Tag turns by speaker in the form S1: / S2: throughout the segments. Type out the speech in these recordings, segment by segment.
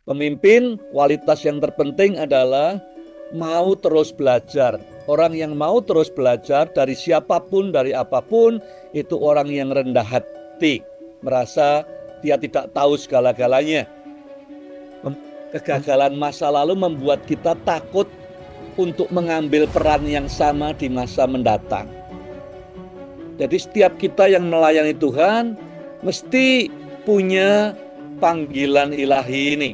S1: Pemimpin, kualitas yang terpenting adalah mau terus belajar. Orang yang mau terus belajar dari siapapun, dari apapun, itu orang yang rendah hati, merasa dia tidak tahu segala-galanya. Kegagalan masa lalu membuat kita takut untuk mengambil peran yang sama di masa mendatang. Jadi setiap kita yang melayani Tuhan mesti punya panggilan ilahi ini.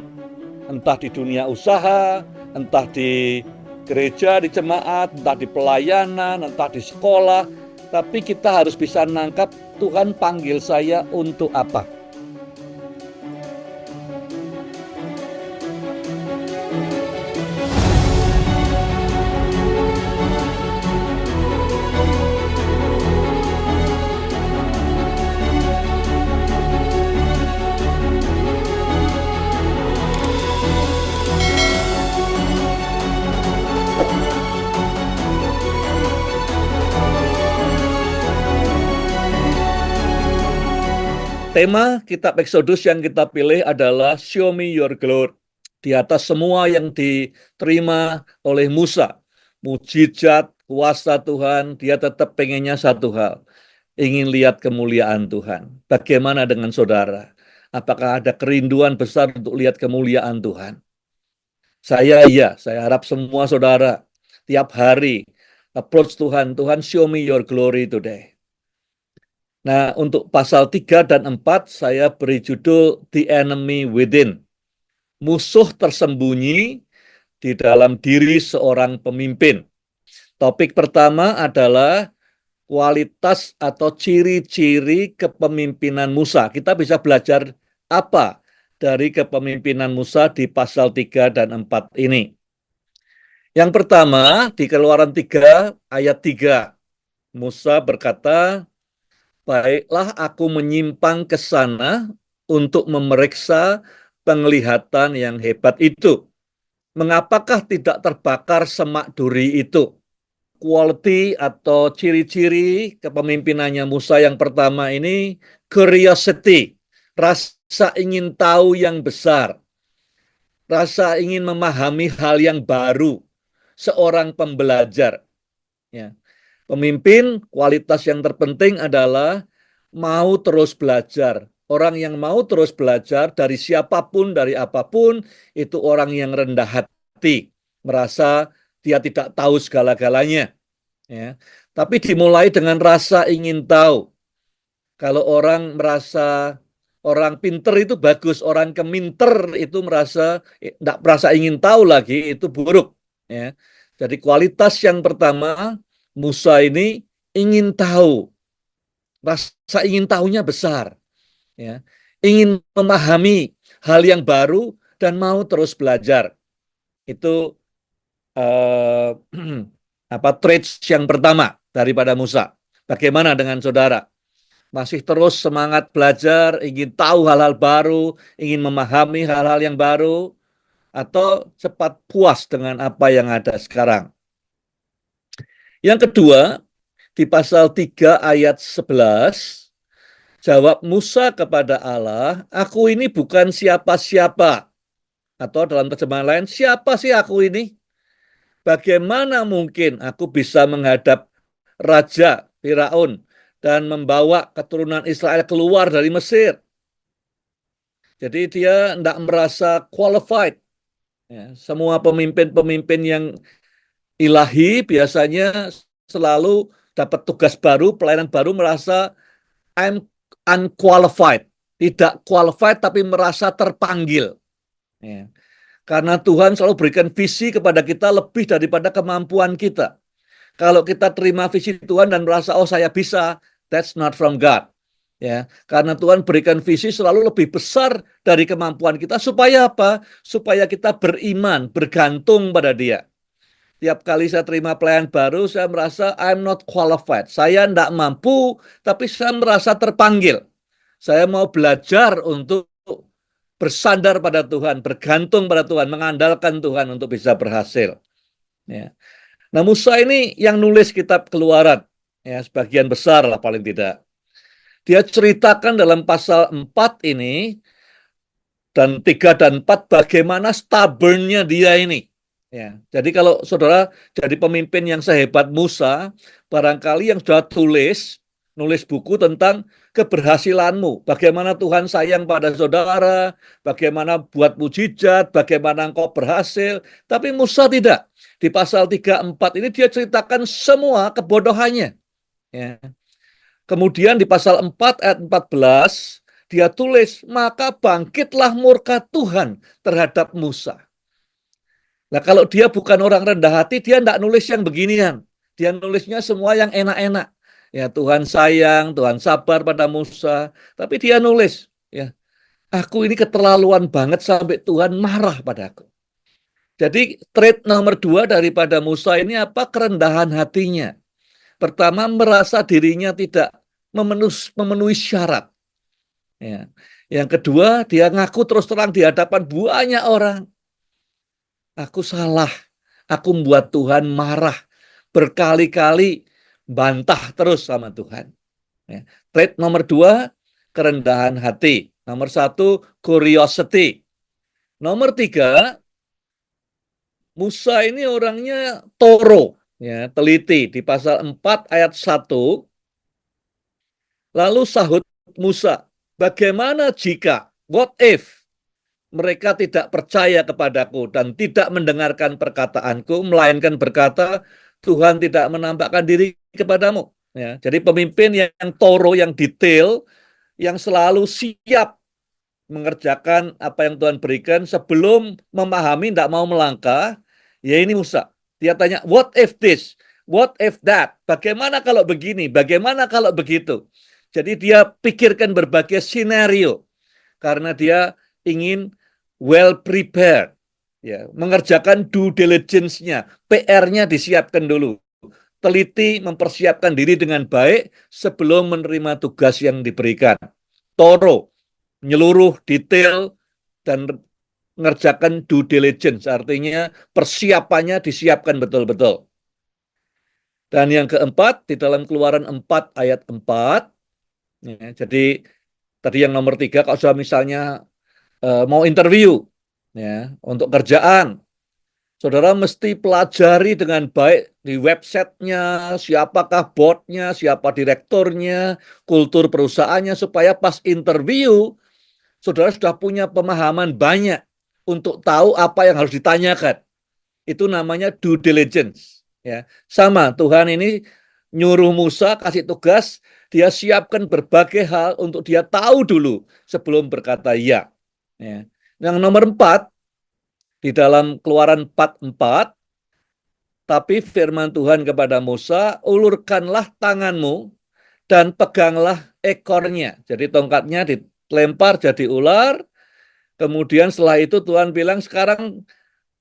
S1: Entah di dunia usaha, entah di gereja, di jemaat, entah di pelayanan, entah di sekolah. Tapi kita harus bisa nangkap Tuhan panggil saya untuk apa. Tema kitab Exodus yang kita pilih adalah Show Me Your Glory. Di atas semua yang diterima oleh Musa, mujizat, kuasa Tuhan, dia tetap pengennya satu hal, ingin lihat kemuliaan Tuhan. Bagaimana dengan saudara? Apakah ada kerinduan besar untuk lihat kemuliaan Tuhan? Saya harap semua saudara tiap hari approach Tuhan, Tuhan show me your glory today. Nah, untuk pasal 3 dan 4 saya beri judul The Enemy Within. Musuh tersembunyi di dalam diri seorang pemimpin. Topik pertama adalah kualitas atau ciri-ciri kepemimpinan Musa. Kita bisa belajar apa dari kepemimpinan Musa di pasal 3 dan 4 ini. Yang pertama, di Keluaran 3 ayat 3. Musa berkata, baiklah aku menyimpang ke sana untuk memeriksa penglihatan yang hebat itu. Mengapakah tidak terbakar semak duri itu? Quality atau ciri-ciri kepemimpinannya Musa yang pertama ini, curiosity, rasa ingin tahu yang besar, rasa ingin memahami hal yang baru, seorang pembelajar. Ya. Pemimpin, kualitas yang terpenting adalah mau terus belajar. Orang yang mau terus belajar dari siapapun, dari apapun, itu orang yang rendah hati, merasa dia tidak tahu segala-galanya. Ya. Tapi dimulai dengan rasa ingin tahu. Kalau orang merasa orang pinter itu bagus, orang keminter itu tidak merasa ingin tahu lagi, itu buruk. Ya. Jadi kualitas yang pertama, Musa ini ingin tahu, rasa ingin tahunya besar, ya. Ingin memahami hal yang baru dan mau terus belajar. Itu traits yang pertama daripada Musa. Bagaimana dengan saudara? Masih terus semangat belajar, ingin tahu hal-hal baru, ingin memahami hal-hal yang baru, atau cepat puas dengan apa yang ada sekarang? Yang kedua, di pasal 3 ayat 11, jawab Musa kepada Allah, aku ini bukan siapa-siapa. Atau dalam terjemahan lain, siapa sih aku ini? Bagaimana mungkin aku bisa menghadap Raja Firaun dan membawa keturunan Israel keluar dari Mesir? Jadi dia tidak merasa qualified. Ya, semua pemimpin-pemimpin yang ilahi biasanya selalu dapat tugas baru, pelayanan baru, merasa I'm unqualified. Tidak qualified tapi merasa terpanggil. Ya. Karena Tuhan selalu berikan visi kepada kita lebih daripada kemampuan kita. Kalau kita terima visi Tuhan dan merasa, oh saya bisa, that's not from God. Ya, karena Tuhan berikan visi selalu lebih besar dari kemampuan kita supaya apa? Supaya kita beriman, bergantung pada Dia. Tiap kali saya terima pelayan baru, saya merasa I'm not qualified. Saya tidak mampu, tapi saya merasa terpanggil. Saya mau belajar untuk bersandar pada Tuhan, bergantung pada Tuhan, mengandalkan Tuhan untuk bisa berhasil. Ya. Nah, Musa ini yang nulis kitab Keluaran, ya sebagian besar lah paling tidak. Dia ceritakan dalam pasal 4 ini dan 3 dan 4 bagaimana stubbornnya dia ini. Ya, jadi kalau saudara jadi pemimpin yang sehebat Musa, barangkali yang sudah nulis buku tentang keberhasilanmu, bagaimana Tuhan sayang pada saudara, bagaimana buat mujizat, bagaimana engkau berhasil, tapi Musa tidak. Di pasal 3, 4 ini dia ceritakan semua kebodohannya. Ya. Kemudian di pasal 4 ayat 14, dia tulis, maka bangkitlah murka Tuhan terhadap Musa. Nah, kalau dia bukan orang rendah hati, dia tidak nulis yang beginian. Dia nulisnya semua yang enak-enak. Ya, Tuhan sayang, Tuhan sabar pada Musa. Tapi dia nulis, ya, aku ini keterlaluan banget sampai Tuhan marah padaku. Jadi, trait nomor 2 daripada Musa ini apa? Kerendahan hatinya. Pertama, merasa dirinya tidak memenuhi syarat. Ya. Yang kedua, dia ngaku terus terang di hadapan banyak orang. Aku salah, aku membuat Tuhan marah. Berkali-kali bantah terus sama Tuhan. Ya. Trait nomor 2, kerendahan hati. Nomor 1, curiosity. Nomor 3, Musa ini orangnya toro, ya, teliti. Di pasal 4 ayat 1, lalu sahut Musa, bagaimana jika, what if, mereka tidak percaya kepadaku dan tidak mendengarkan perkataanku, melainkan berkata, Tuhan tidak menampakkan diri kepadamu. Ya, jadi pemimpin yang toro, yang detail, yang selalu siap mengerjakan apa yang Tuhan berikan sebelum memahami, tidak mau melangkah, ya ini Musa. Dia tanya, what if this? What if that? Bagaimana kalau begini? Bagaimana kalau begitu? Jadi dia pikirkan berbagai skenario karena dia ingin well prepared, ya, mengerjakan due diligence-nya, PR-nya disiapkan dulu, teliti mempersiapkan diri dengan baik sebelum menerima tugas yang diberikan. Toro, menyeluruh, detail, dan mengerjakan due diligence, artinya persiapannya disiapkan betul-betul. Dan yang keempat, di dalam Keluaran 4 ayat 4, ya, jadi tadi yang nomor 3, kalau sudah misalnya mau interview, ya, untuk kerjaan, saudara mesti pelajari dengan baik di websitenya, siapakah bosnya, siapa direkturnya, kultur perusahaannya, supaya pas interview, saudara sudah punya pemahaman banyak untuk tahu apa yang harus ditanyakan. Itu namanya due diligence. Ya, sama Tuhan ini nyuruh Musa kasih tugas, dia siapkan berbagai hal untuk dia tahu dulu sebelum berkata ya. Ya. Yang nomor 4, di dalam Keluaran 4:4, tapi firman Tuhan kepada Musa, ulurkanlah tanganmu dan peganglah ekornya. Jadi tongkatnya dilempar jadi ular. Kemudian setelah itu Tuhan bilang, sekarang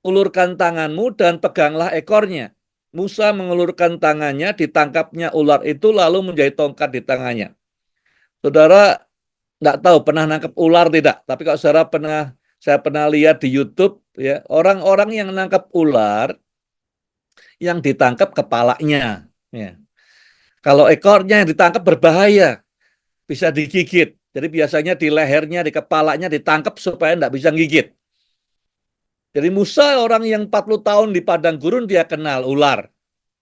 S1: ulurkan tanganmu dan peganglah ekornya. Musa mengulurkan tangannya, ditangkapnya ular itu lalu menjadi tongkat di tangannya. Saudara nggak tahu pernah nangkap ular tidak, tapi kalau saya pernah lihat di YouTube, ya, orang-orang yang nangkap ular yang ditangkap kepalanya, ya. Kalau ekornya yang ditangkap berbahaya, bisa digigit. Jadi biasanya di lehernya, di kepalanya ditangkap supaya nggak bisa gigit. Jadi Musa orang yang 40 tahun di padang gurun dia kenal ular.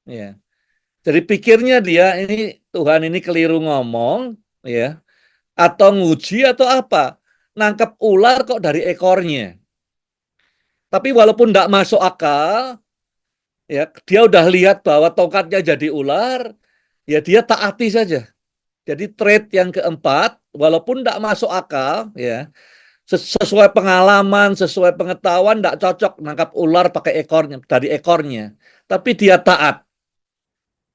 S1: Ya. Jadi pikirnya dia ini Tuhan ini keliru ngomong, ya, atau nguji atau apa? Nangkep ular kok dari ekornya. Tapi walaupun tidak masuk akal, ya, dia udah lihat bahwa tongkatnya jadi ular, ya dia taati saja. Jadi trait yang keempat, walaupun tidak masuk akal, ya, sesuai pengalaman, sesuai pengetahuan, tidak cocok nangkap ular pakai ekornya, dari ekornya. Tapi dia taat.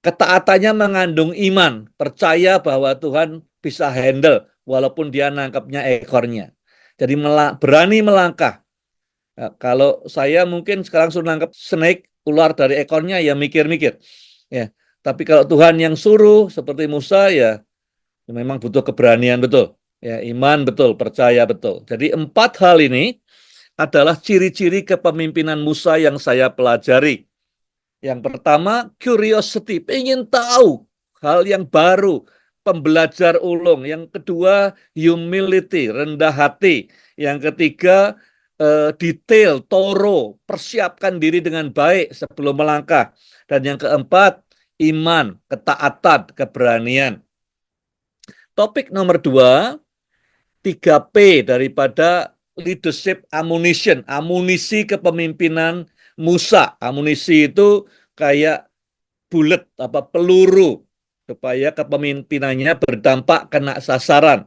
S1: Ketaatannya mengandung iman, percaya bahwa Tuhan bisa handle walaupun dia nangkapnya ekornya. Jadi berani melangkah. Nah, kalau saya mungkin sekarang suruh nangkap snake, ular dari ekornya, ya mikir-mikir. Ya, tapi kalau Tuhan yang suruh seperti Musa, ya memang butuh keberanian betul. Ya, iman betul, percaya betul. Jadi 4 hal ini adalah ciri-ciri kepemimpinan Musa yang saya pelajari. Yang pertama, curiosity, ingin tahu hal yang baru, pembelajar ulung. Yang kedua, humility, rendah hati. Yang ketiga, detail, thorough, persiapkan diri dengan baik sebelum melangkah. Dan yang keempat, iman, ketaatan, keberanian. Topik nomor 2, 3P daripada leadership ammunition, amunisi kepemimpinan Musa. Amunisi itu kayak bullet, peluru, supaya kepemimpinannya berdampak kena sasaran.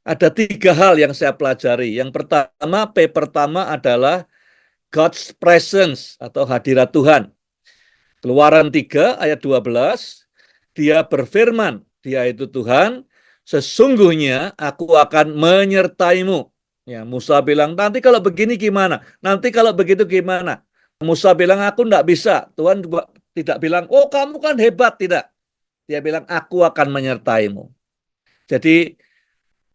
S1: Ada 3 hal yang saya pelajari. Yang pertama, P pertama adalah God's presence atau hadirat Tuhan. Keluaran 3 ayat 12, dia berfirman, dia itu Tuhan, sesungguhnya aku akan menyertaimu. Ya, Musa bilang, nanti kalau begini gimana? Nanti kalau begitu gimana? Musa bilang, aku enggak bisa. Tuhan tidak bilang, oh kamu kan hebat. Tidak. Dia bilang, aku akan menyertaimu. Jadi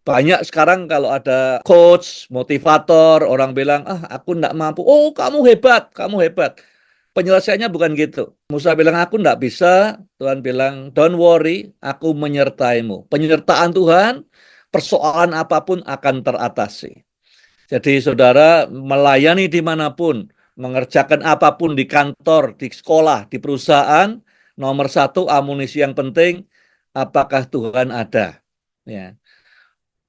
S1: banyak sekarang kalau ada coach, motivator, orang bilang, aku enggak mampu. Oh kamu hebat, kamu hebat. Penyelesaiannya bukan gitu. Musa bilang, aku enggak bisa. Tuhan bilang, don't worry, aku menyertaimu. Penyertaan Tuhan, persoalan apapun akan teratasi. Jadi saudara melayani dimanapun, mengerjakan apapun di kantor, di sekolah, di perusahaan, nomor 1 amunisi yang penting, apakah Tuhan ada? Ya.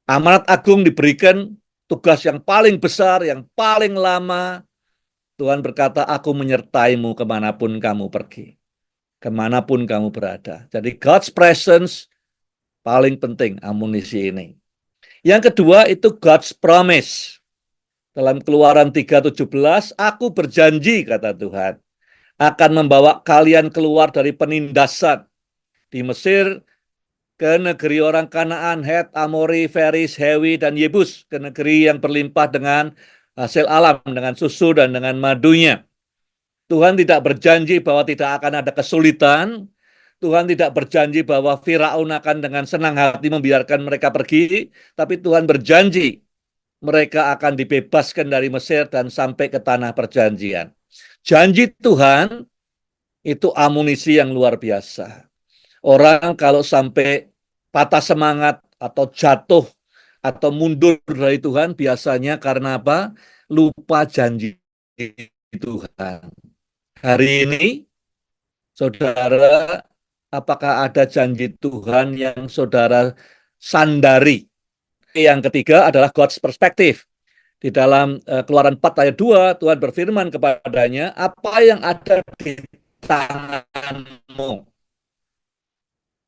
S1: Amanat agung diberikan, tugas yang paling besar, yang paling lama. Tuhan berkata, aku menyertaimu kemanapun kamu pergi. Kemanapun kamu berada. Jadi God's presence paling penting amunisi ini. Yang kedua itu God's promise. Dalam Keluaran 3:17, aku berjanji, kata Tuhan, akan membawa kalian keluar dari penindasan di Mesir ke negeri orang Kanaan, Het, Amori, Feris, Hewi, dan Yebus, ke negeri yang berlimpah dengan hasil alam, dengan susu dan dengan madunya. Tuhan tidak berjanji bahwa tidak akan ada kesulitan. Tuhan tidak berjanji bahwa Firaun akan dengan senang hati membiarkan mereka pergi, tapi Tuhan berjanji mereka akan dibebaskan dari Mesir dan sampai ke tanah perjanjian. Janji Tuhan itu amunisi yang luar biasa. Orang kalau sampai patah semangat atau jatuh atau mundur dari Tuhan, biasanya karena apa? Lupa janji Tuhan. Hari ini, saudara, apakah ada janji Tuhan yang saudara sandari? Yang ketiga adalah God's perspective. Di dalam Keluaran 4 ayat 2, Tuhan berfirman kepadanya, apa yang ada di tanganmu?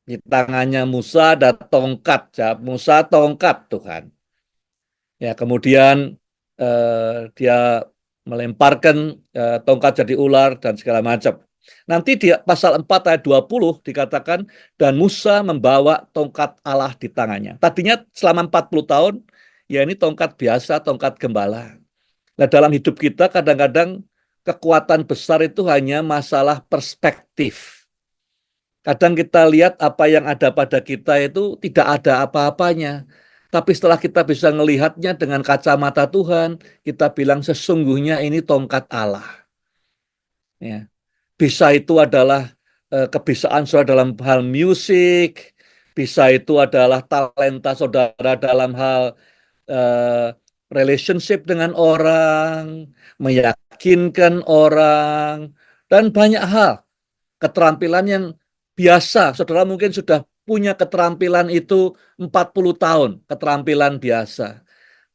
S1: Di tangannya Musa ada tongkat. Jawab Musa, tongkat Tuhan. Ya, kemudian dia melemparkan tongkat jadi ular dan segala macam. Nanti di pasal 4 ayat 20 dikatakan, dan Musa membawa tongkat Allah di tangannya. Tadinya selama 40 tahun, ya ini tongkat biasa, tongkat gembala. Nah, dalam hidup kita kadang-kadang kekuatan besar itu hanya masalah perspektif. Kadang kita lihat apa yang ada pada kita itu tidak ada apa-apanya. Tapi setelah kita bisa melihatnya dengan kacamata Tuhan, kita bilang sesungguhnya ini tongkat Allah. Ya. Bisa itu adalah kebisaan saudara dalam hal musik, bisa itu adalah talenta saudara dalam hal relationship dengan orang, meyakinkan orang, dan banyak hal. Keterampilan yang biasa, saudara mungkin sudah punya keterampilan itu 40 tahun, keterampilan biasa.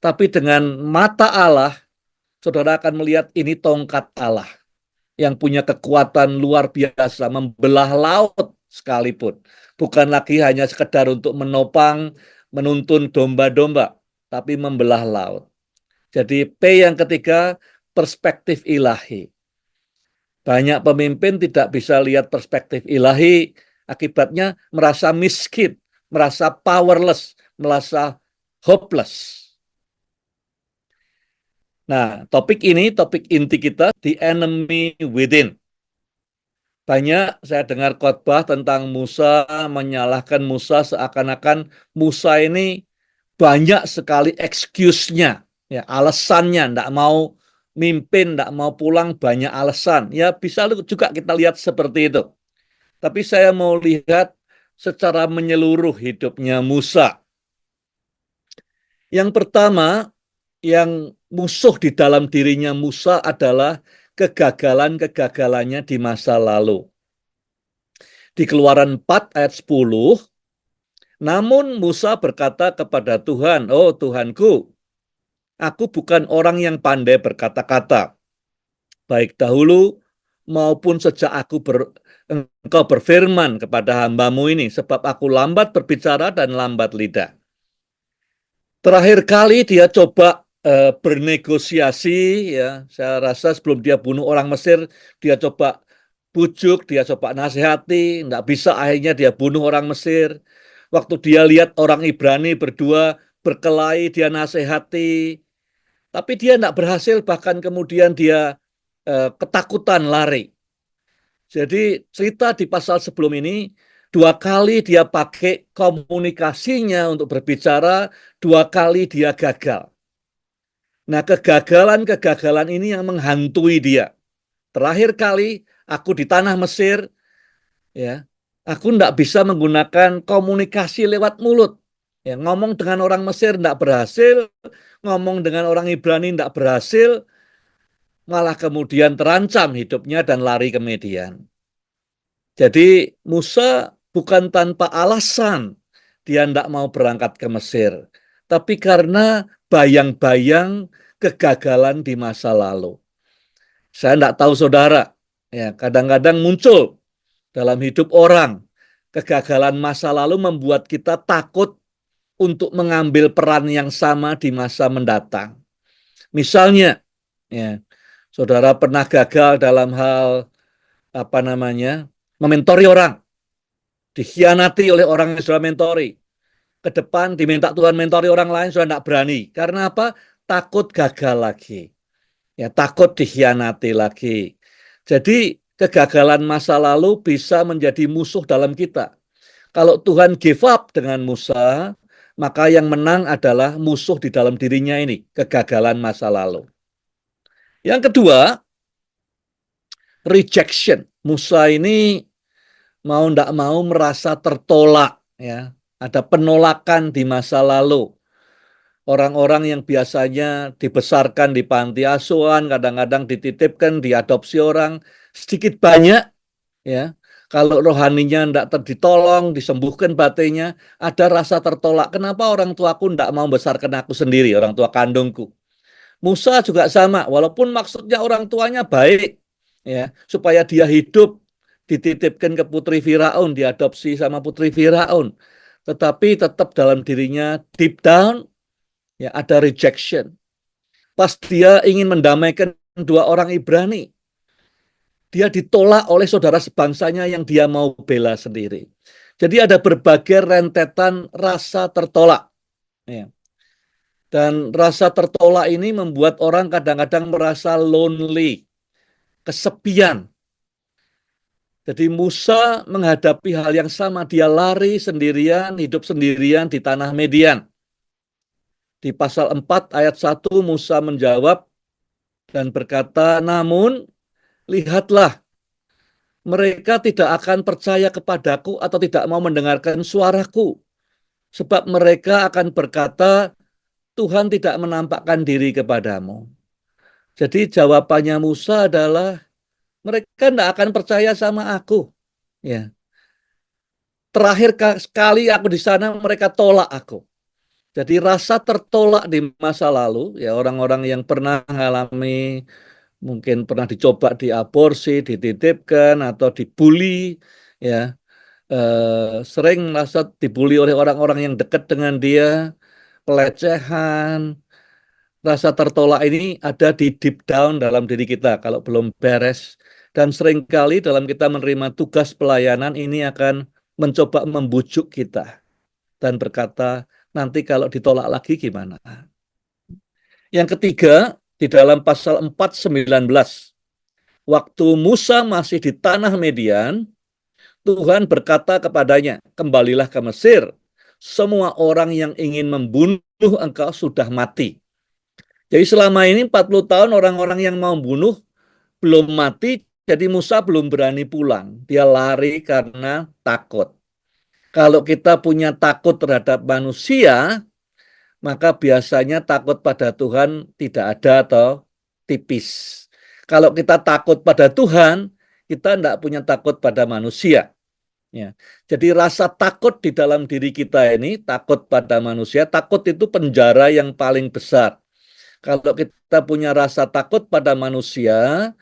S1: Tapi dengan mata Allah, saudara akan melihat ini tongkat Allah yang punya kekuatan luar biasa, membelah laut sekalipun. Bukan lagi hanya sekedar untuk menopang, menuntun domba-domba, tapi membelah laut. Jadi P yang ketiga, perspektif ilahi. Banyak pemimpin tidak bisa lihat perspektif ilahi, akibatnya merasa miskin, merasa powerless, merasa hopeless. Nah, topik inti kita, the enemy within. Banyak saya dengar khotbah tentang Musa, menyalahkan Musa seakan-akan Musa ini banyak sekali excuse-nya, ya, alasannya, tidak mau mimpin, tidak mau pulang, banyak alasan. Ya, bisa juga kita lihat seperti itu. Tapi saya mau lihat secara menyeluruh hidupnya Musa. Yang pertama, yang musuh di dalam dirinya Musa adalah kegagalan-kegagalannya di masa lalu. Di Keluaran 4 ayat 10, namun Musa berkata kepada Tuhan, "Oh Tuhanku, aku bukan orang yang pandai berkata-kata, baik dahulu maupun sejak engkau berfirman kepada hambamu ini, sebab aku lambat berbicara dan lambat lidah." Terakhir kali dia coba bernegosiasi, ya. Saya rasa sebelum dia bunuh orang Mesir, dia coba bujuk, dia coba nasihati, nggak bisa, akhirnya dia bunuh orang Mesir. Waktu dia lihat orang Ibrani berdua berkelahi, dia nasihati, tapi dia nggak berhasil, bahkan kemudian dia ketakutan lari. Jadi cerita di pasal sebelum ini, dua kali dia pakai komunikasinya untuk berbicara, dua kali dia gagal. Nah, kegagalan-kegagalan ini yang menghantui dia. Terakhir kali aku di tanah Mesir, ya, aku tidak bisa menggunakan komunikasi lewat mulut. Ya, ngomong dengan orang Mesir tidak berhasil, ngomong dengan orang Ibrani tidak berhasil, malah kemudian terancam hidupnya dan lari ke Midian. Jadi Musa bukan tanpa alasan dia tidak mau berangkat ke Mesir, tapi karena bayang-bayang kegagalan di masa lalu. Saya tidak tahu saudara, ya, kadang-kadang muncul dalam hidup orang kegagalan masa lalu membuat kita takut untuk mengambil peran yang sama di masa mendatang. Misalnya, ya, saudara pernah gagal dalam hal mementori orang, dikhianati oleh orang yang sudah mentori. Ke depan diminta Tuhan mentori orang lain, sudah tidak berani. Karena apa? Takut gagal lagi. Ya, takut dikhianati lagi. Jadi kegagalan masa lalu bisa menjadi musuh dalam kita. Kalau Tuhan give up dengan Musa, maka yang menang adalah musuh di dalam dirinya ini, kegagalan masa lalu. Yang kedua, rejection. Musa ini mau tidak mau merasa tertolak, ya. Ada penolakan di masa lalu. Orang-orang yang biasanya dibesarkan di panti asuhan, kadang-kadang dititipkan, diadopsi orang, sedikit banyak, ya. Kalau rohaninya tidak ditolong, disembuhkan batinnya, ada rasa tertolak. Kenapa orang tuaku tidak mau membesarkan aku sendiri, orang tua kandungku? Musa juga sama, walaupun maksudnya orang tuanya baik, ya, supaya dia hidup, dititipkan ke putri Firaun, diadopsi sama putri Firaun, tetapi tetap dalam dirinya deep down, ya, ada rejection. Pas dia ingin mendamaikan dua orang Ibrani, dia ditolak oleh saudara sebangsanya yang dia mau bela sendiri. Jadi ada berbagai rentetan rasa tertolak, ya. Dan rasa tertolak ini membuat orang kadang-kadang merasa lonely, kesepian. Jadi Musa menghadapi hal yang sama, dia lari sendirian, hidup sendirian di tanah Midian. Di pasal 4 ayat 1 Musa menjawab dan berkata, "Namun lihatlah, mereka tidak akan percaya kepadaku atau tidak mau mendengarkan suaraku. Sebab mereka akan berkata, Tuhan tidak menampakkan diri kepadamu." Jadi jawabannya Musa adalah, mereka tidak akan percaya sama aku. Ya. Terakhir sekali aku di sana, mereka tolak aku. Jadi rasa tertolak di masa lalu, ya, orang-orang yang pernah mengalami, mungkin pernah dicoba diaborsi, dititipkan, atau dibully, ya, sering merasa dibully oleh orang-orang yang dekat dengan dia, pelecehan, rasa tertolak ini ada di deep down dalam diri kita kalau belum beres. Dan seringkali dalam kita menerima tugas pelayanan ini akan mencoba membujuk kita. dan berkata, nanti kalau ditolak lagi gimana? Yang ketiga, di dalam pasal 4:19, waktu Musa masih di tanah Median, Tuhan berkata kepadanya, kembalilah ke Mesir, semua orang yang ingin membunuh engkau sudah mati. Jadi selama ini 40 tahun orang-orang yang mau bunuh belum mati, jadi Musa belum berani pulang. Dia lari karena takut. Kalau kita punya takut terhadap manusia, maka biasanya takut pada Tuhan tidak ada atau tipis. Kalau kita takut pada Tuhan, kita tidak punya takut pada manusia. Ya. Jadi rasa takut di dalam diri kita ini, takut pada manusia, takut itu penjara yang paling besar. Kalau kita punya rasa takut pada manusia,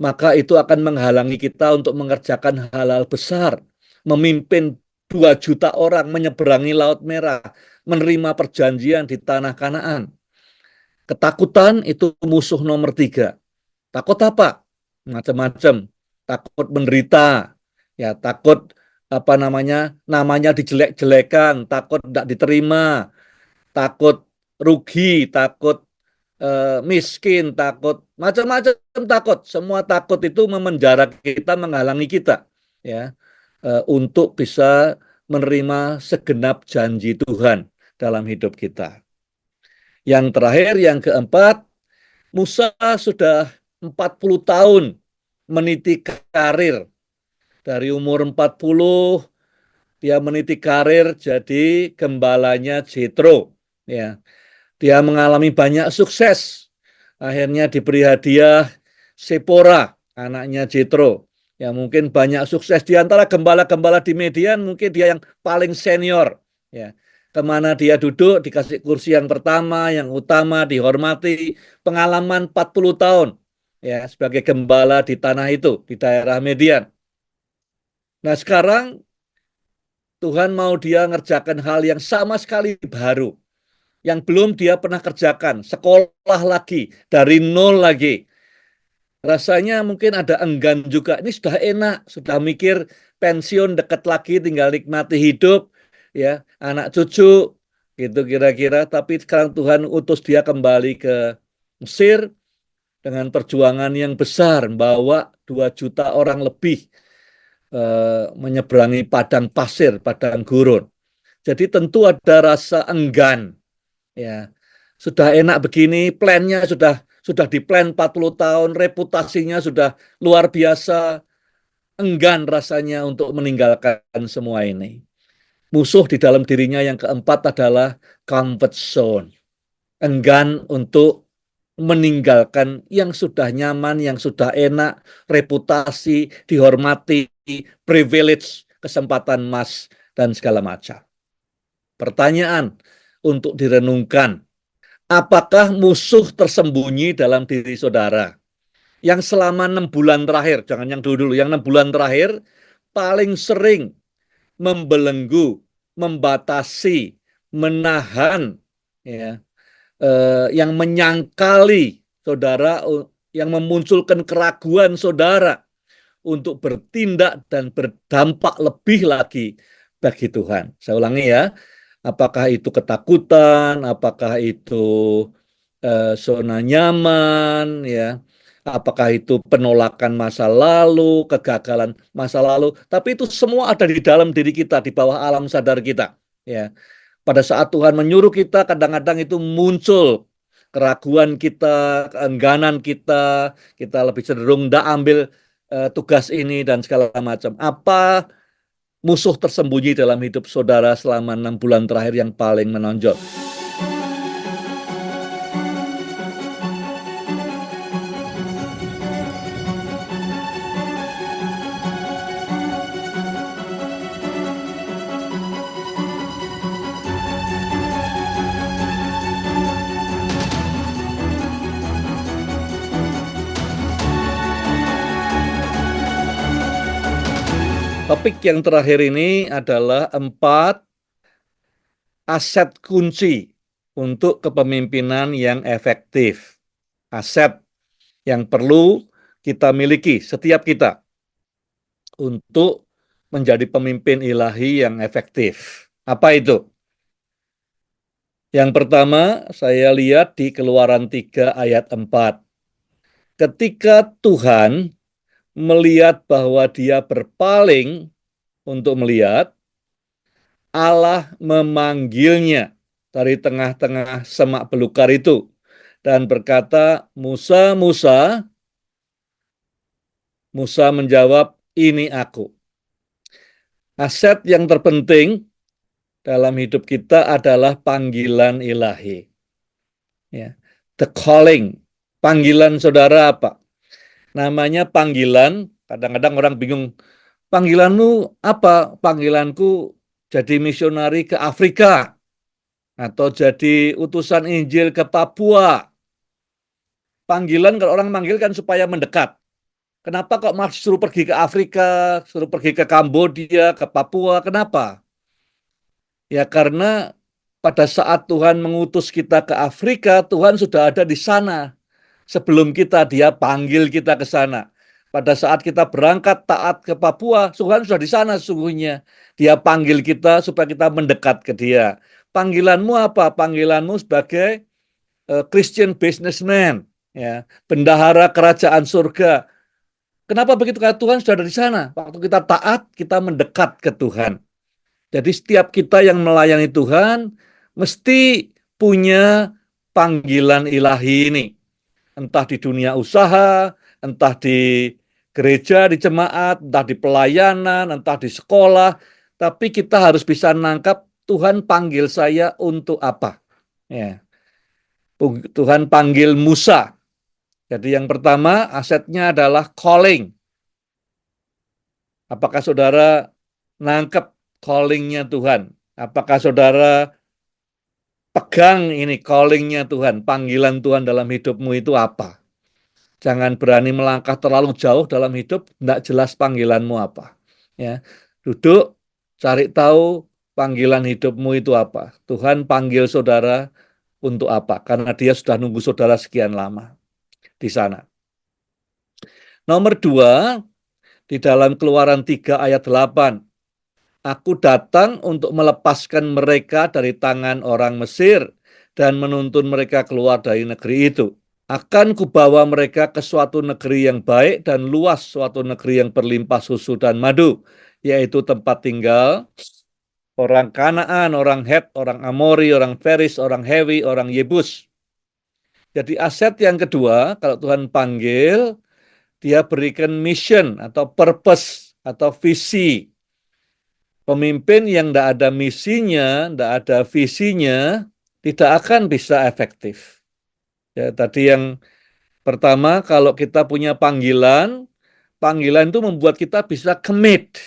S1: maka itu akan menghalangi kita untuk mengerjakan hal-hal besar, memimpin 2 juta orang menyeberangi Laut Merah, menerima perjanjian di tanah Kanaan. Ketakutan itu musuh nomor 3. Takut apa? Macam-macam. Takut menderita, ya takut namanya dijelek-jelekan, takut tidak diterima, takut rugi, takut miskin, takut macam-macam takut. Semua takut itu memenjara kita, menghalangi kita, ya, untuk bisa menerima segenap janji Tuhan dalam hidup kita. Yang terakhir, yang keempat, Musa sudah 40 tahun meniti karir. Dari umur 40, dia meniti karir jadi gembalanya Jethro. Ya. Dia mengalami banyak sukses. Akhirnya diberi hadiah Sephora, anaknya Jethro. Ya, mungkin banyak sukses di antara gembala-gembala di Median, mungkin dia yang paling senior. Ya. Kemana dia duduk, dikasih kursi yang pertama, yang utama, dihormati. Pengalaman 40 tahun ya sebagai gembala di tanah itu, di daerah Median. Nah, sekarang Tuhan mau dia ngerjakan hal yang sama sekali baru, yang belum dia pernah kerjakan, sekolah lagi, dari nol lagi. Rasanya mungkin ada enggan juga, ini sudah enak, sudah mikir pensiun dekat lagi, tinggal nikmati hidup, ya anak cucu, gitu kira-kira. Tapi sekarang Tuhan utus dia kembali ke Mesir dengan perjuangan yang besar, bawa 2 juta orang lebih menyeberangi padang pasir, padang gurun. Jadi tentu ada rasa enggan. Ya, sudah enak begini, plannya sudah diplan 40 tahun, reputasinya sudah luar biasa, enggan rasanya untuk meninggalkan semua ini. Musuh di dalam dirinya yang keempat adalah comfort zone. Enggan untuk meninggalkan yang sudah nyaman, yang sudah enak, reputasi, dihormati, privilege, kesempatan emas, dan segala macam. Pertanyaan untuk direnungkan, apakah musuh tersembunyi dalam diri saudara? Yang selama 6 bulan terakhir, jangan yang dulu-dulu, yang 6 bulan terakhir paling sering membelenggu, membatasi, menahan, ya, yang menyangkali saudara, yang memunculkan keraguan saudara untuk bertindak dan berdampak lebih lagi bagi Tuhan. Saya ulangi ya, apakah itu ketakutan, apakah itu zona nyaman, ya, apakah itu penolakan masa lalu, kegagalan masa lalu, tapi itu semua ada di dalam diri kita, di bawah alam sadar kita. Ya, pada saat Tuhan menyuruh kita, kadang-kadang itu muncul keraguan kita, keengganan kita, kita lebih cenderung tidak ambil tugas ini dan segala macam. Apa musuh tersembunyi dalam hidup saudara selama 6 bulan terakhir yang paling menonjol? Topik yang terakhir ini adalah 4 aset kunci untuk kepemimpinan yang efektif. Aset yang perlu kita miliki, setiap kita, untuk menjadi pemimpin ilahi yang efektif. Apa itu? Yang pertama, saya lihat di Keluaran 3 ayat 4. Ketika Tuhan melihat bahwa dia berpaling untuk melihat, Allah memanggilnya dari tengah-tengah semak belukar itu dan berkata, Musa, Musa. Musa menjawab, ini aku. Aset yang terpenting dalam hidup kita adalah panggilan ilahi. Ya. The calling. Panggilan saudara apa? Namanya panggilan, kadang-kadang orang bingung, panggilanmu apa? Panggilanku jadi misionari ke Afrika, atau jadi utusan Injil ke Papua. Panggilan kalau orang manggil kan supaya mendekat. Kenapa kok mas suruh pergi ke Afrika, suruh pergi ke Kambodia, ke Papua? Kenapa? Ya karena pada saat Tuhan mengutus kita ke Afrika, Tuhan sudah ada di sana. Sebelum kita, dia panggil kita ke sana. Pada saat kita berangkat taat ke Papua, Tuhan sudah di sana sesungguhnya. Dia panggil kita supaya kita mendekat ke dia. Panggilanmu apa? Panggilanmu sebagai Christian businessman, ya, bendahara kerajaan surga. Kenapa begitu? Karena Tuhan sudah ada di sana. Waktu kita taat, kita mendekat ke Tuhan. Jadi setiap kita yang melayani Tuhan mesti punya panggilan ilahi ini. Entah di dunia usaha, entah di gereja, di jemaat, entah di pelayanan, entah di sekolah. Tapi kita harus bisa nangkap Tuhan panggil saya untuk apa. Ya. Tuhan panggil Musa. Jadi yang pertama asetnya adalah calling. Apakah saudara nangkep callingnya Tuhan? Apakah saudara pegang ini callingnya Tuhan, panggilan Tuhan dalam hidupmu itu apa? Jangan berani melangkah terlalu jauh dalam hidup, tidak jelas panggilanmu apa. Ya, duduk, cari tahu panggilan hidupmu itu apa. Tuhan panggil saudara untuk apa? Karena dia sudah nunggu saudara sekian lama di sana. Nomor 2, di dalam Keluaran 3 ayat 8. Aku datang untuk melepaskan mereka dari tangan orang Mesir dan menuntun mereka keluar dari negeri itu. Akan kubawa mereka ke suatu negeri yang baik dan luas, suatu negeri yang berlimpah susu dan madu, yaitu tempat tinggal orang Kanaan, orang Het, orang Amori, orang Feris, orang Hewi, orang Yebus. Jadi aset yang kedua, kalau Tuhan panggil, dia berikan mission atau purpose atau visi. Pemimpin yang tidak ada misinya, tidak ada visinya, tidak akan bisa efektif. Ya, tadi yang pertama, kalau kita punya panggilan, panggilan itu membuat kita bisa commit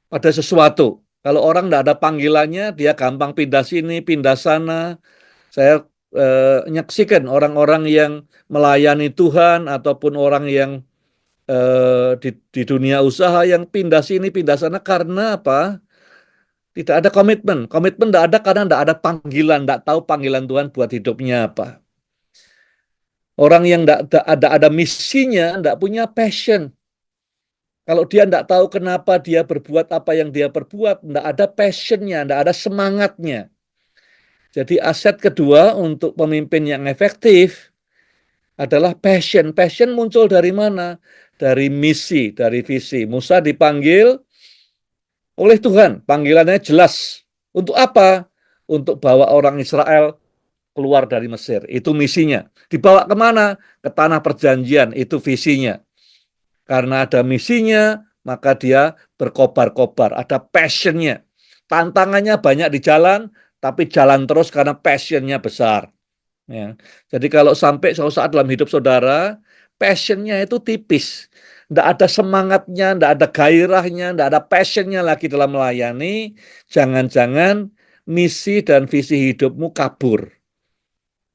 S1: pada sesuatu. Kalau orang tidak ada panggilannya, dia gampang pindah sini, pindah sana. Saya menyaksikan orang-orang yang melayani Tuhan ataupun orang yang di dunia usaha yang pindah sini, pindah sana karena apa? Tidak ada komitmen. Komitmen tidak ada karena tidak ada panggilan, tidak tahu panggilan Tuhan buat hidupnya apa. Orang yang tidak ada misinya, tidak punya passion. Kalau dia tidak tahu kenapa dia berbuat apa yang dia perbuat, tidak ada passionnya, tidak ada semangatnya. Jadi aset kedua untuk pemimpin yang efektif adalah passion. Passion muncul dari mana? Dari misi, dari visi. Musa dipanggil oleh Tuhan. Panggilannya jelas. Untuk apa? Untuk bawa orang Israel keluar dari Mesir. Itu misinya. Dibawa kemana? Ke tanah perjanjian. Itu visinya. Karena ada misinya, maka dia berkobar-kobar. Ada passionnya. Tantangannya banyak di jalan, tapi jalan terus karena passionnya besar. Ya. Jadi kalau sampai suatu saat dalam hidup saudara, passionnya itu tipis. Tidak ada semangatnya, tidak ada gairahnya, tidak ada passionnya lagi dalam melayani. Jangan-jangan misi dan visi hidupmu kabur.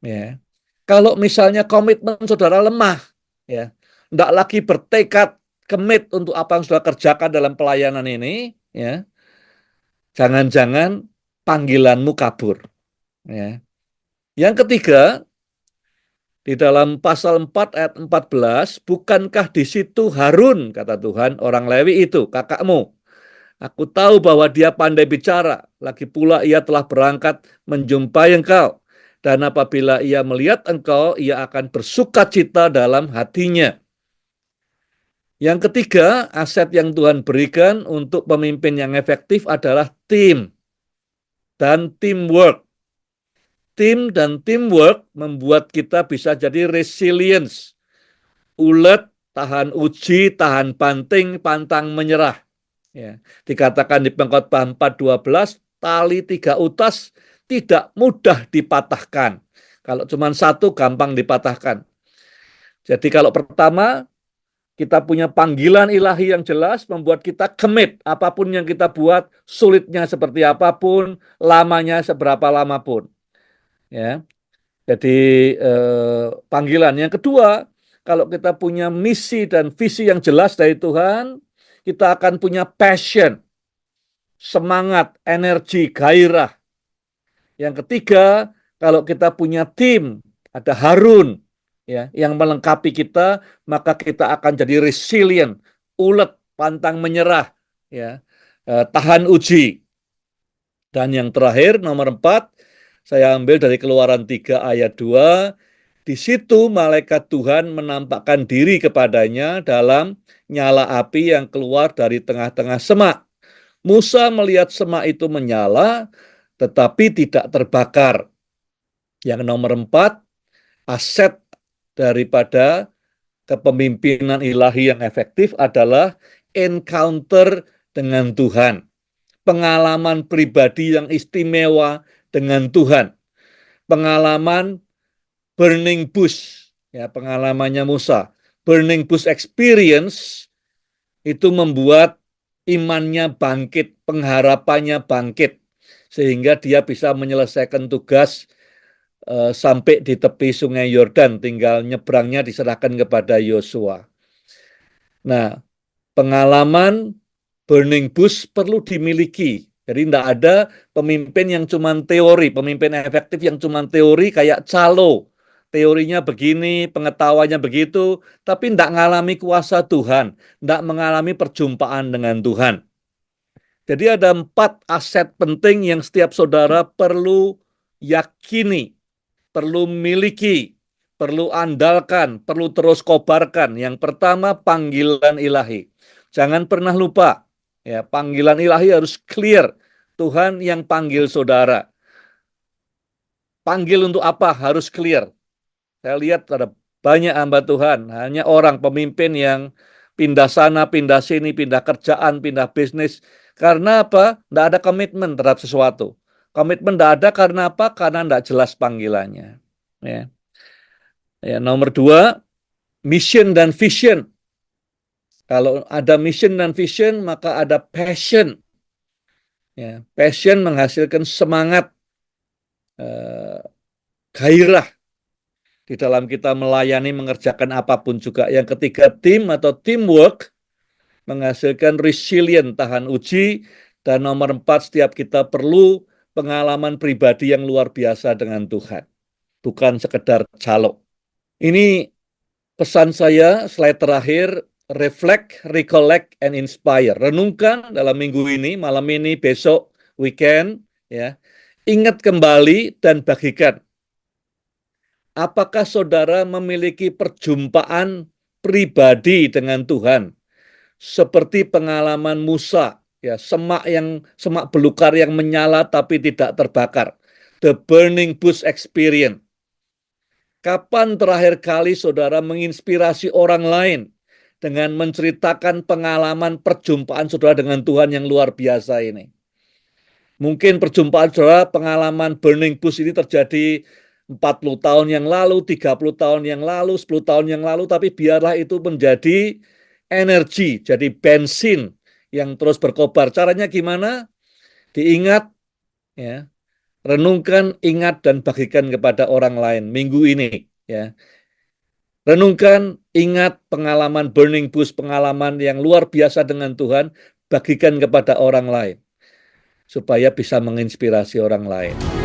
S1: Ya. Kalau misalnya komitmen saudara lemah, ya, tidak lagi bertekad, commit untuk apa yang sudah kerjakan dalam pelayanan ini, ya, jangan-jangan panggilanmu kabur. Ya. Yang ketiga, di dalam pasal 4 ayat 14, bukankah di situ Harun, kata Tuhan, orang Lewi itu, kakakmu, Aku tahu bahwa dia pandai bicara, lagi pula ia telah berangkat menjumpai engkau. Dan apabila ia melihat engkau, ia akan bersukacita dalam hatinya. Yang ketiga, aset yang Tuhan berikan untuk pemimpin yang efektif adalah tim dan teamwork. Tim dan teamwork membuat kita bisa jadi resilience, ulet, tahan uji, tahan banting, pantang menyerah. Ya, dikatakan di Pengkhotbah 4:12, tali 3 utas tidak mudah dipatahkan. Kalau cuma satu gampang dipatahkan. Jadi kalau pertama kita punya panggilan ilahi yang jelas membuat kita commit apapun yang kita buat, sulitnya seperti apapun, lamanya seberapa lama pun. Ya. Jadi panggilan yang kedua, kalau kita punya misi dan visi yang jelas dari Tuhan, kita akan punya passion, semangat, energi, gairah. Yang ketiga, kalau kita punya tim, ada Harun ya yang melengkapi kita, maka kita akan jadi resilient, ulet, pantang menyerah, ya, tahan uji. Dan yang terakhir, nomor 4, saya ambil dari Keluaran 3 ayat 2. Di situ malaikat Tuhan menampakkan diri kepadanya dalam nyala api yang keluar dari tengah-tengah semak. Musa melihat semak itu menyala, tetapi tidak terbakar. Yang nomor 4, aset daripada kepemimpinan ilahi yang efektif adalah encounter dengan Tuhan. Pengalaman pribadi yang istimewa dengan Tuhan. Pengalaman burning bush, ya, pengalamannya Musa. Burning bush experience itu membuat imannya bangkit, pengharapannya bangkit, sehingga dia bisa menyelesaikan tugas sampai di tepi sungai Yordan, tinggal nyebrangnya diserahkan kepada Yosua. Nah, pengalaman burning bush perlu dimiliki. Jadi tidak ada pemimpin yang cuma teori, pemimpin efektif yang cuma teori kayak calo. Teorinya begini, pengetahuannya begitu, tapi tidak mengalami kuasa Tuhan, tidak mengalami perjumpaan dengan Tuhan. Jadi ada 4 aset penting yang setiap saudara perlu yakini, perlu miliki, perlu andalkan, perlu terus kobarkan. Yang pertama, panggilan ilahi. Jangan pernah lupa, ya, panggilan ilahi harus clear. Tuhan yang panggil saudara. Panggil untuk apa? Harus clear. Saya lihat ada banyak hamba Tuhan, hanya orang pemimpin yang pindah sana, pindah sini, pindah kerjaan, pindah bisnis. Karena apa? Tidak ada komitmen terhadap sesuatu. Komitmen tidak ada karena apa? Karena tidak jelas panggilannya. Ya. Ya, nomor 2, mission dan vision. Kalau ada mission dan vision, maka ada passion. Ya, passion menghasilkan semangat, gairah di dalam kita melayani, mengerjakan apapun juga. Yang ketiga, tim atau teamwork menghasilkan resilient, tahan uji. Dan nomor 4, setiap kita perlu pengalaman pribadi yang luar biasa dengan Tuhan. Bukan sekedar calo. Ini pesan saya, slide terakhir, reflect, recollect, and inspire. Renungkan dalam minggu ini, malam ini, besok, weekend, ya. Ingat kembali dan bagikan. Apakah saudara memiliki perjumpaan pribadi dengan Tuhan? Seperti pengalaman Musa, ya, semak belukar yang menyala tapi tidak terbakar. The burning bush experience. Kapan terakhir kali saudara menginspirasi orang lain dengan menceritakan pengalaman perjumpaan saudara dengan Tuhan yang luar biasa ini? Mungkin perjumpaan saudara, pengalaman burning bush ini terjadi 40 tahun yang lalu, 30 tahun yang lalu, 10 tahun yang lalu, tapi biarlah itu menjadi energi, jadi bensin yang terus berkobar. Caranya gimana? Diingat, ya, renungkan, ingat, dan bagikan kepada orang lain minggu ini. Ya. Renungkan, ingat pengalaman burning bush, pengalaman yang luar biasa dengan Tuhan, bagikan kepada orang lain supaya bisa menginspirasi orang lain.